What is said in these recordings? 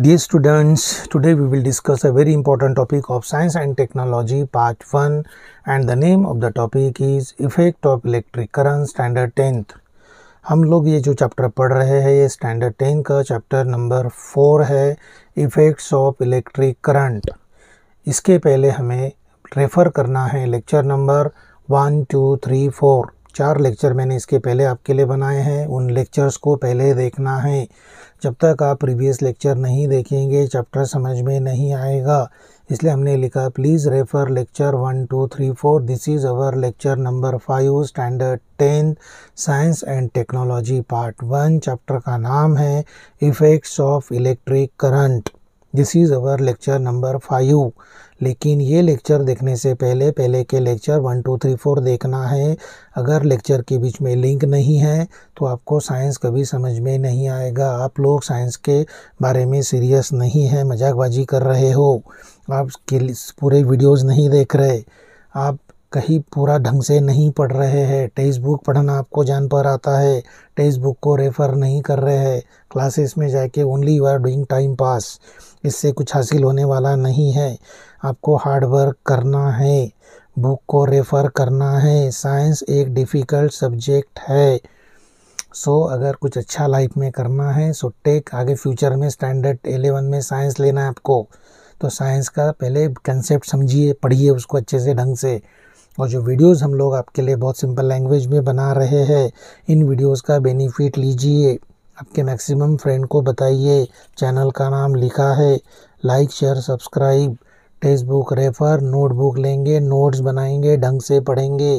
Dear students, today we will discuss a very important topic of Science and Technology Part 1 and the name of the topic is Effect of Electric Current Standard 10th। हम लोग ये जो chapter पढ़ रहे हैं ये standard 10 का chapter number 4 है इफ़ेक्ट्स ऑफ इलेक्ट्रिक करंट। इसके पहले हमें रेफ़र करना है लेक्चर नंबर 1, 2, 3, 4। 4 लेक्चर मैंने इसके पहले आपके लिए बनाए हैं, उन लेक्चर्स को पहले देखना है। जब तक आप प्रीवियस लेक्चर नहीं देखेंगे चैप्टर समझ में नहीं आएगा, इसलिए हमने लिखा please refer lecture 1, 2, 3, 4। This is our lecture number 5 standard 10 science and technology part 1। Chapter का नाम है effects of electric current. This is our lecture number 5। लेकिन ये लेक्चर देखने से पहले के लेक्चर 1, 2, 3, 4 देखना है। अगर लेक्चर के बीच में लिंक नहीं है तो आपको साइंस कभी समझ में नहीं आएगा। आप लोग साइंस के बारे में सीरियस नहीं है, मजाकबाजी कर रहे हो, आप पूरे वीडियोस नहीं देख रहे, आप कहीं पूरा ढंग से नहीं पढ़ रहे हैं। टेक्स्ट बुक पढ़ना आपको जान पर आता है, टेक्स्ट बुक को रेफ़र नहीं कर रहे हैं, क्लासेस में जाके only you are doing time pass. इससे कुछ हासिल होने वाला नहीं है। आपको हार्ड वर्क करना है, बुक को रेफ़र करना है। साइंस एक डिफ़िकल्ट सब्जेक्ट है। अगर कुछ अच्छा लाइफ में करना है आगे फ्यूचर में स्टैंडर्ड 11 में साइंस लेना है आपको, तो साइंस का पहले कंसेप्ट समझिए, पढ़िए उसको अच्छे से ढंग से। और जो वीडियोस हम लोग आपके लिए बहुत सिंपल लैंग्वेज में बना रहे हैं, इन वीडियोस का बेनिफिट लीजिए, आपके मैक्सिमम फ्रेंड को बताइए। चैनल का नाम लिखा है like, share, subscribe. Text book refer, notebook लेंगे, नोट्स बनाएंगे, ढंग से पढ़ेंगे।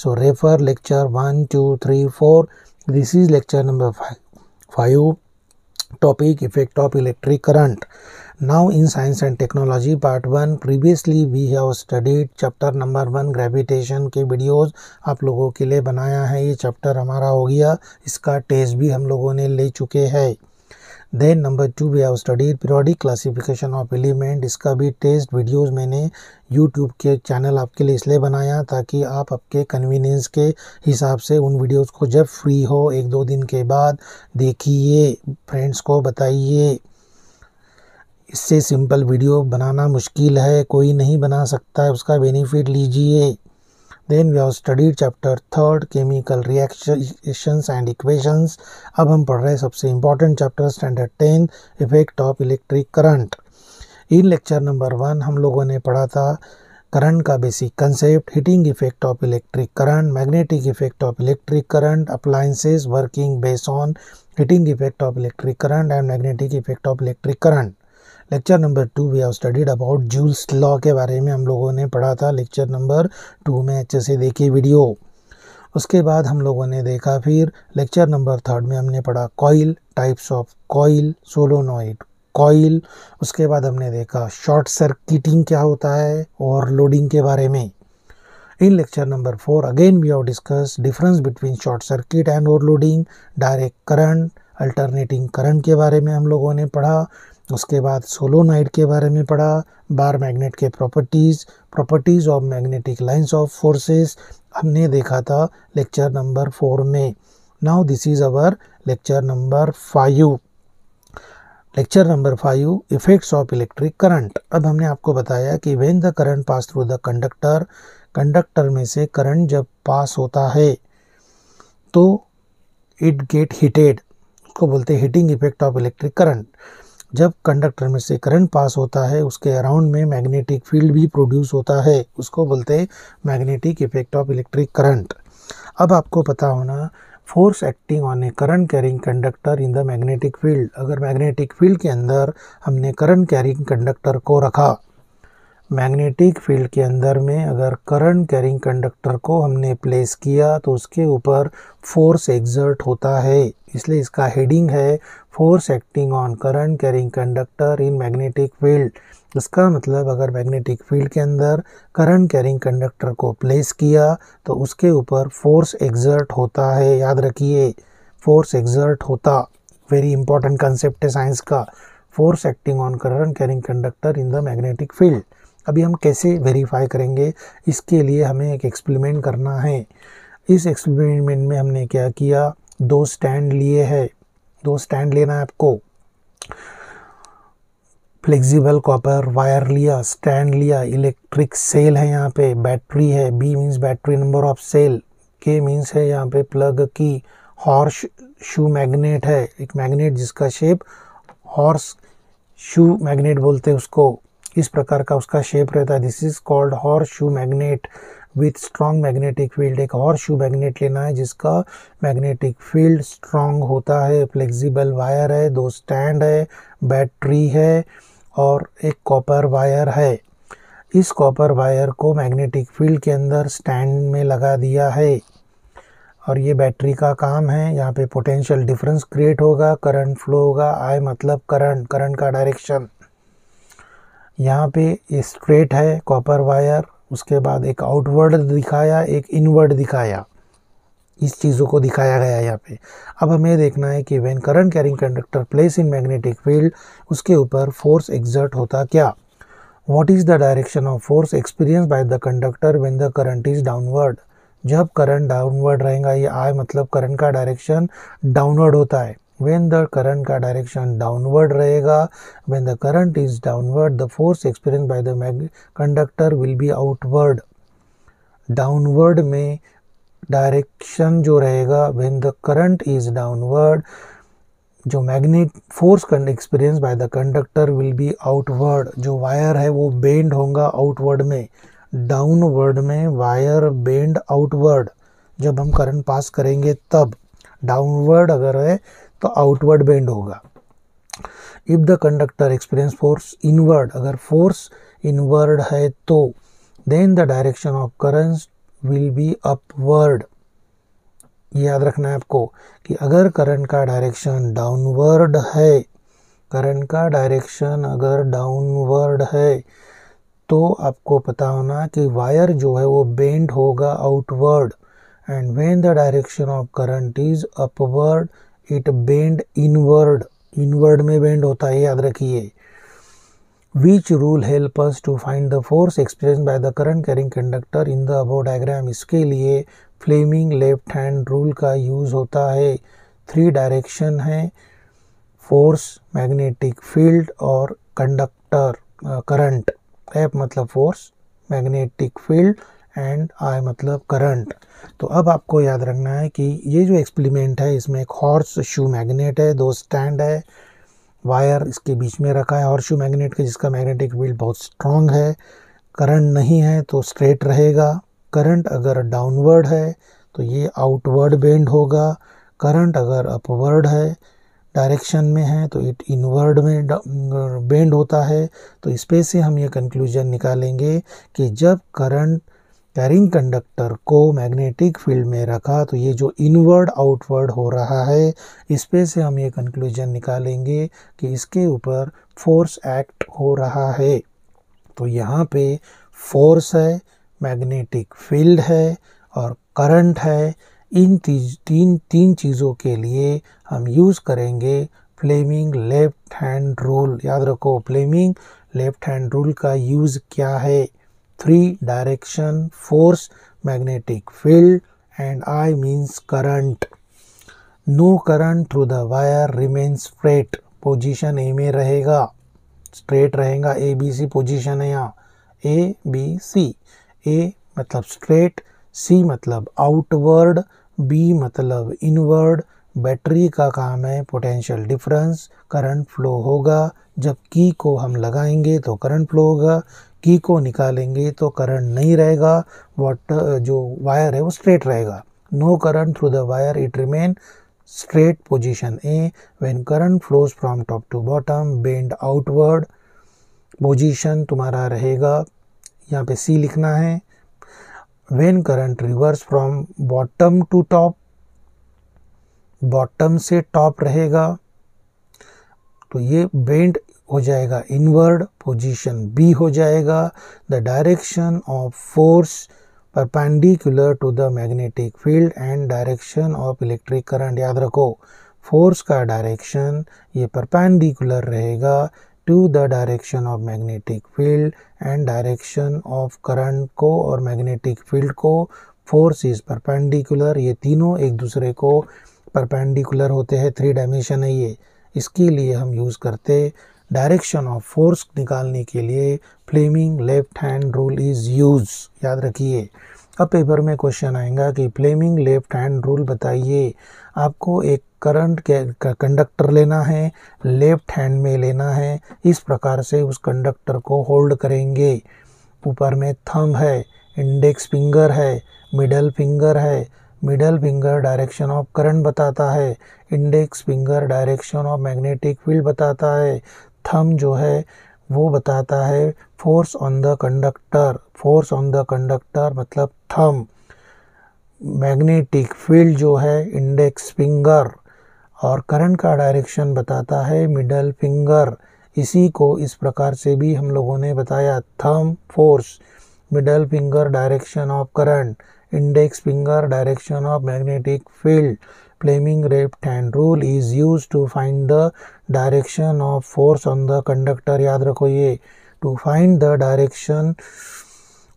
Refer lecture 1, 2, 3, 4। This is lecture number 5 topic effect of electric current. Now in science and technology part 1, previously we have studied chapter number 1 gravitation के videos आप लोगों के लिए बनाया है। ये चैप्टर हमारा हो गया, इसका टेस्ट भी हम लोगों ने ले चुके हैं। Then number 2 we have studied periodic classification of element. इसका भी टेस्ट वीडियोस मैंने यूट्यूब के चैनल आपके लिए इसलिए बनाया ताकि आप आपके कन्वीनियंस के हिसाब से उन वीडियोस को जब फ्री हो 1-2 दिन के बाद देखिए, फ्रेंड्स को बताइए। इससे सिंपल वीडियो बनाना मुश्किल है, कोई नहीं बना सकता है, उसका बेनिफिट लीजिए। Then we have studied chapter 3 chemical reactions and equations. अब हम पढ़ रहे हैं सबसे important chapter standard 10 effect of electric current. In lecture number 1 हम लोगों ने पढ़ा था करंट का basic concept, heating effect of electric current, magnetic effect of electric current, appliances working based on heating effect of electric current and magnetic effect of electric current. Lecture number 2 we have studied about joules law के बारे में हम लोगों ने पढ़ा था lecture number 2 में, अच्छे से देखिए वीडियो। उसके बाद हम लोगों ने देखा फिर लेक्चर नंबर 3 में हमने पढ़ा coil, types of coil, solenoid coil. उसके बाद हमने देखा शॉर्ट सर्किटिंग क्या होता है और लोडिंग के बारे में। In lecture number 4 again we have discuss difference between short circuit and overloading, direct current, alternating current के बारे में हम लोगों ने पढ़ा। उसके बाद सोलोनॉइड के बारे में पढ़ा, बार मैग्नेट के properties of magnetic lines of forces हमने देखा था लेक्चर नंबर 4 में। Now this is our lecture number 5। Lecture number 5 effects of electric current. अब हमने आपको बताया कि when the current pass through the conductor में से करंट जब पास होता है तो इट गेट हीटेड, उसको बोलते हैं heating effect of electric current. जब कंडक्टर में से करंट पास होता है उसके अराउंड में मैग्नेटिक फील्ड भी प्रोड्यूस होता है, उसको बोलते हैं magnetic effect of electric current. अब आपको पता होना force acting on A current carrying conductor in the magnetic field. अगर मैग्नेटिक फील्ड के अंदर हमने करंट कैरिंग कंडक्टर को रखा, मैग्नेटिक फील्ड के अंदर में अगर करंट कैरिंग कंडक्टर को हमने प्लेस किया तो उसके ऊपर फोर्स एक्सर्ट होता है, इसलिए इसका हेडिंग है force acting on current carrying conductor in magnetic field. इसका मतलब अगर मैग्नेटिक फील्ड के अंदर करंट कैरिंग कंडक्टर को प्लेस किया तो उसके ऊपर फोर्स एक्सर्ट होता है। याद रखिए, फोर्स एक्सर्ट होता, वेरी इंपॉर्टेंट कंसेप्ट है साइंस का, force acting on current carrying conductor in the magnetic field. अभी हम कैसे वेरीफाई करेंगे, इसके लिए हमें एक एक्सपेरिमेंट करना है। इस एक्सपेरिमेंट में हमने क्या किया, 2 स्टैंड लिए हैं, 2 स्टैंड लेना है आपको। फ्लेक्सिबल कॉपर वायर लिया, स्टैंड लिया, इलेक्ट्रिक सेल है, यहाँ पे बैटरी है, B means battery, number of cell, K means है यहाँ पे प्लग की, हॉर्स शू मैग्नेट है, एक मैग्नेट जिसका शेप हॉर्स शू मैग्नेट बोलते हैं उसको, इस प्रकार का उसका शेप रहता है। This is called horse shoe magnet with strong magnetic field. एक हॉर्स शू मैग्नेट लेना है जिसका मैग्नेटिक फील्ड स्ट्रॉन्ग होता है। फ्लेक्सिबल वायर है, 2 स्टैंड है, बैटरी है और एक कॉपर वायर है। इस कॉपर वायर को मैग्नेटिक फील्ड के अंदर स्टैंड में लगा दिया है और ये बैटरी का काम है। यहाँ पे पोटेंशियल डिफरेंस क्रिएट होगा, करंट फ्लो होगा। आई मतलब करंट, करंट का डायरेक्शन। यहाँ पे ये स्ट्रेट है कॉपर वायर, उसके बाद एक आउटवर्ड दिखाया, एक इनवर्ड दिखाया, इस चीज़ों को दिखाया गया यहाँ पे। अब हमें देखना है कि when current carrying conductor place in magnetic field, उसके ऊपर फोर्स एक्सर्ट होता क्या। What is the direction of force experience by the conductor when the current is downward. जब करंट डाउनवर्ड रहेगा, ये आई मतलब करंट का डायरेक्शन डाउनवर्ड होता है। व्हेन द करंट का डायरेक्शन डाउनवर्ड रहेगा, when the current is downward, the force experience by the conductor will be outward. Downward में डायरेक्शन जो रहेगा, when the current is downward, जो magnet force experience by the conductor will be outward. जो wire है वो bend होगा outward में, downward में वायर बेंड आउटवर्ड। जब हम करंट पास करेंगे तब डाउनवर्ड अगर है तो आउटवर्ड बेंड होगा। If the conductor experience force inward, अगर फोर्स इनवर्ड है तो then the direction of current will be upward. याद रखना है आपको कि अगर करंट का डायरेक्शन डाउनवर्ड है, करंट का डायरेक्शन अगर डाउनवर्ड है तो आपको पता होना कि वायर जो है वो बेंड होगा outward. And when the direction of current is upward, it bend inward, inward में बेंड होता है, याद रखिए। Which rule help us to find the force experienced by the current carrying conductor in the above diagram? इसके लिए Fleming left hand rule का use होता है। 3 डायरेक्शन है, फोर्स, मैग्नेटिक फील्ड और कंडक्टर करंट। एफ मतलब force, magnetic field and I मतलब current. तो अब आपको याद रखना है कि ये जो एक्सपेरिमेंट है इसमें एक हॉर्स शू मैग्नेट है, 2 स्टैंड है, वायर इसके बीच में रखा है हॉर्स शू मैग्नेट के, जिसका मैग्नेटिक फील्ड बहुत स्ट्रॉन्ग है। करंट नहीं है तो स्ट्रेट रहेगा। करंट अगर डाउनवर्ड है तो ये आउटवर्ड बेंड होगा। करंट अगर अपवर्ड है डायरेक्शन में है तो इट इनवर्ड में बेंड होता है। तो इस पे से हम ये कंक्लूजन निकालेंगे कि जब करंट कैरिंग कंडक्टर को मैग्नेटिक फील्ड में रखा तो ये जो इनवर्ड आउटवर्ड हो रहा है, इस पे से हम ये कंक्लूजन निकालेंगे कि इसके ऊपर फोर्स एक्ट हो रहा है। तो यहाँ पे फोर्स है, मैग्नेटिक फील्ड है और करंट है। इन तीन चीज़ों के लिए हम यूज़ करेंगे फ्लेमिंग लेफ्ट हैंड रूल। याद रखो फ्लेमिंग लेफ्ट हैंड रूल का यूज़ क्या है। 3 direction, force, magnetic field and I means current. No current through the wire remain straight, position A में रहेगा, स्ट्रेट रहेगा। ABC पोजीशन है यहाँ, ABC। A मतलब स्ट्रेट, C मतलब आउटवर्ड, B मतलब इनवर्ड। बैटरी का काम है पोटेंशियल डिफरेंस, करंट फ्लो होगा। जब की को हम लगाएंगे तो करंट फ्लो होगा, की को निकालेंगे तो करंट नहीं रहेगा, जो वायर है वो स्ट्रेट रहेगा। No current through the wire, it remain straight, position A. When current flows from top to bottom, bend outward, position तुम्हारा रहेगा यहाँ पे C लिखना है। When current reverse from bottom to top, bottom से टॉप रहेगा तो ये बेंड हो जाएगा इनवर्ड, पोजीशन B हो जाएगा। The direction of force perpendicular to the magnetic field and direction of electric current. याद रखो फोर्स का डायरेक्शन ये परपेंडिकुलर रहेगा to the direction of magnetic field and direction of current को और मैग्नेटिक फील्ड को। फोर्स इज परपेंडिकुलर, ये तीनों एक दूसरे को परपेंडिकुलर होते हैं, 3 डायमेंशन है ये। इसके लिए हम यूज़ करते डायरेक्शन ऑफ फोर्स निकालने के लिए Fleming left hand rule is use. याद रखिए। अब पेपर में क्वेश्चन आएगा कि फ्लेमिंग लेफ्ट हैंड रूल बताइए। आपको एक करंट के कंडक्टर लेना है, लेफ्ट हैंड में लेना है। इस प्रकार से उस कंडक्टर को होल्ड करेंगे। ऊपर में थंब है, इंडेक्स फिंगर है, मिडल फिंगर है। Middle finger direction of current बताता है, index finger direction of magnetic field बताता है, थंब जो है वो बताता है force on the conductor. Force on the conductor मतलब थंब। मैग्नेटिक फील्ड जो है इंडेक्स फिंगर, और करंट का डायरेक्शन बताता है मिडल फिंगर। इसी को इस प्रकार से भी हम लोगों ने बताया, thumb force, middle finger direction of current, index finger direction of magnetic field. Fleming left hand rule is used to find the direction of force on the conductor. याद रखो ये, to find the direction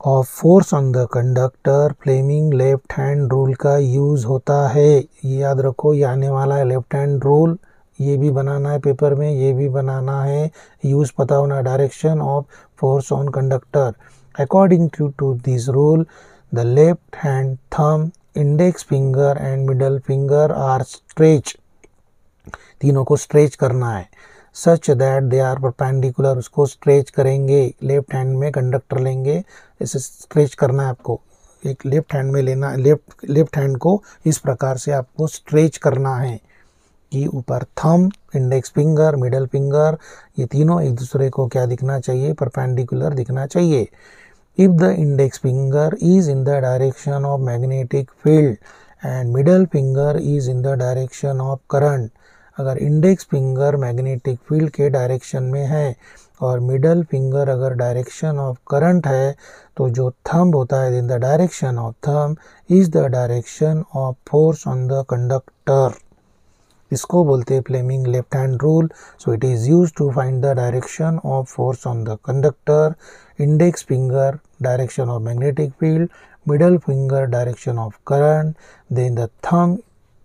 of force on the conductor Fleming left hand rule का use होता है। ये याद रखो, ये आने वाला है लेफ्ट हैंड रूल। ये भी बनाना है पेपर में, ये भी बनाना है। यूज पता होना, direction of force on conductor. According to this rule the left hand thumb, index finger and middle finger are stretch. तीनों को स्ट्रेच करना है, such that they are perpendicular. उसको स्ट्रेच करेंगे। लेफ्ट हैंड में कंडक्टर लेंगे, इसे स्ट्रेच करना है आपको। एक लेफ्ट हैंड में लेना, लेफ्ट हैंड को इस प्रकार से आपको स्ट्रेच करना है कि ऊपर thumb, index finger, middle finger, ये तीनों एक दूसरे को क्या दिखना चाहिए, परपेंडिकुलर दिखना चाहिए। If the index finger is in the direction of magnetic field and middle finger is in the direction of current, अगर इंडेक्स फिंगर मैग्नेटिक फील्ड के डायरेक्शन में है और मिडल फिंगर अगर डायरेक्शन ऑफ करंट है, तो जो थंब होता है in the direction of thumb is the direction of force on the conductor. इसको बोलते हैं Fleming left hand rule. So it is used to find the direction of force on the conductor. Index finger direction of magnetic field, middle finger direction of current, then the thumb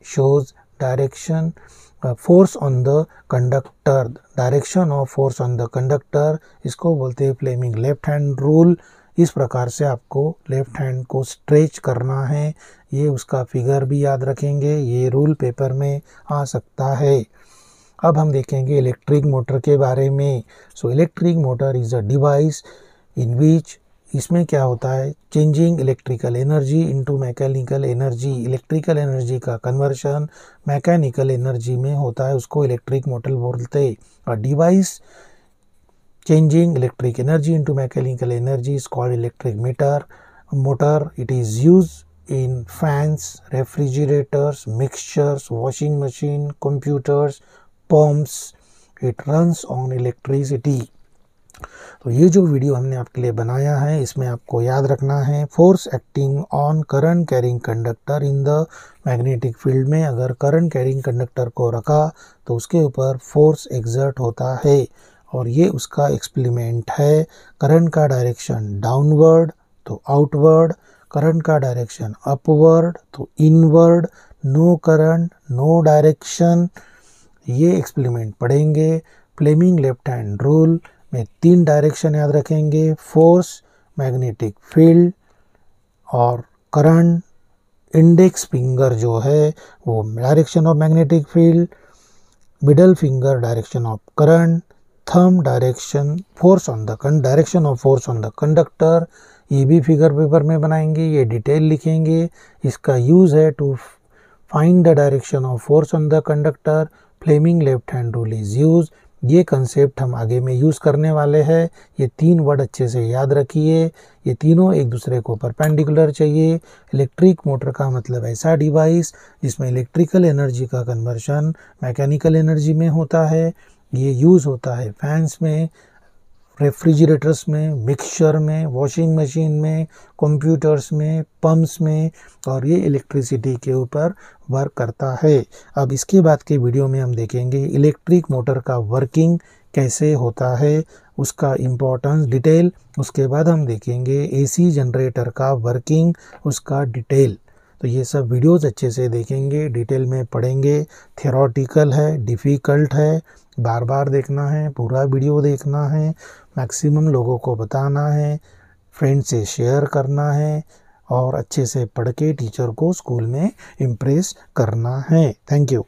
shows direction force on the conductor, direction of force on the conductor. इसको बोलते हैं Fleming left hand rule. इस प्रकार से आपको left hand को stretch करना है। ये उसका फिगर भी याद रखेंगे, ये रूल पेपर में आ सकता है। अब हम देखेंगे इलेक्ट्रिक मोटर के बारे में। So electric motor is a device in which, इसमें क्या होता है, changing electrical energy into mechanical energy. Electrical energy का कन्वर्शन मैकेनिकल एनर्जी में होता है, उसको इलेक्ट्रिक मोटर बोलते हैं। A device changing electric energy into mechanical energy is called electric motor. It is used in fans, refrigerators, mixtures, washing machine, computers, pumps. It runs on electricity. तो ये जो video हमने आपके लिए बनाया है, इसमें आपको याद रखना है force acting on current carrying conductor in the magnetic field में अगर करंट कैरिंग कंडक्टर को रखा तो उसके ऊपर फोर्स एक्सर्ट होता है, और ये उसका एक्सपेरिमेंट है। करंट का डायरेक्शन डाउनवर्ड तो आउटवर्ड, करंट का डायरेक्शन अपवर्ड तो inward, no current no direction. ये एक्सपेरिमेंट पढ़ेंगे। फ्लेमिंग लेफ्ट हैंड रूल में 3 डायरेक्शन याद रखेंगे, फोर्स, मैग्नेटिक फील्ड और करंट। इंडेक्स फिंगर जो है वो direction of magnetic field, middle finger direction of current, thumb direction force on the direction of force on the conductor. ये भी figure paper में बनाएंगे, ये डिटेल लिखेंगे। इसका यूज है to find the direction of force on the conductor. Fleming left hand rule is use. ये concept हम आगे में यूज करने वाले हैं। ये 3 वर्ड अच्छे से याद रखिए। ये तीनों एक दूसरे को परपेंडिकुलर चाहिए। इलेक्ट्रिक मोटर का मतलब ऐसा डिवाइस जिसमें इलेक्ट्रिकल एनर्जी का कन्वर्शन मैकेनिकल एनर्जी में होता है। ये यूज़ होता है फैंस में, रेफ्रिजरेटर्स में, मिक्सचर में, वॉशिंग मशीन में, कंप्यूटर्स में, पंप्स में, और ये इलेक्ट्रिसिटी के ऊपर वर्क करता है। अब इसके बाद के वीडियो में हम देखेंगे इलेक्ट्रिक मोटर का वर्किंग कैसे होता है, उसका इम्पोर्टेंस डिटेल। उसके बाद हम देखेंगे एसी जनरेटर का वर्किंग, उसका डिटेल। तो ये सब वीडियोस अच्छे से देखेंगे, डिटेल में पढ़ेंगे। थियोरेटिकल है, डिफ़िकल्ट है, बार बार देखना है, पूरा वीडियो देखना है, मैक्सिमम लोगों को बताना है, फ्रेंड से शेयर करना है और अच्छे से पढ़ के टीचर को स्कूल में इम्प्रेस करना है। Thank you.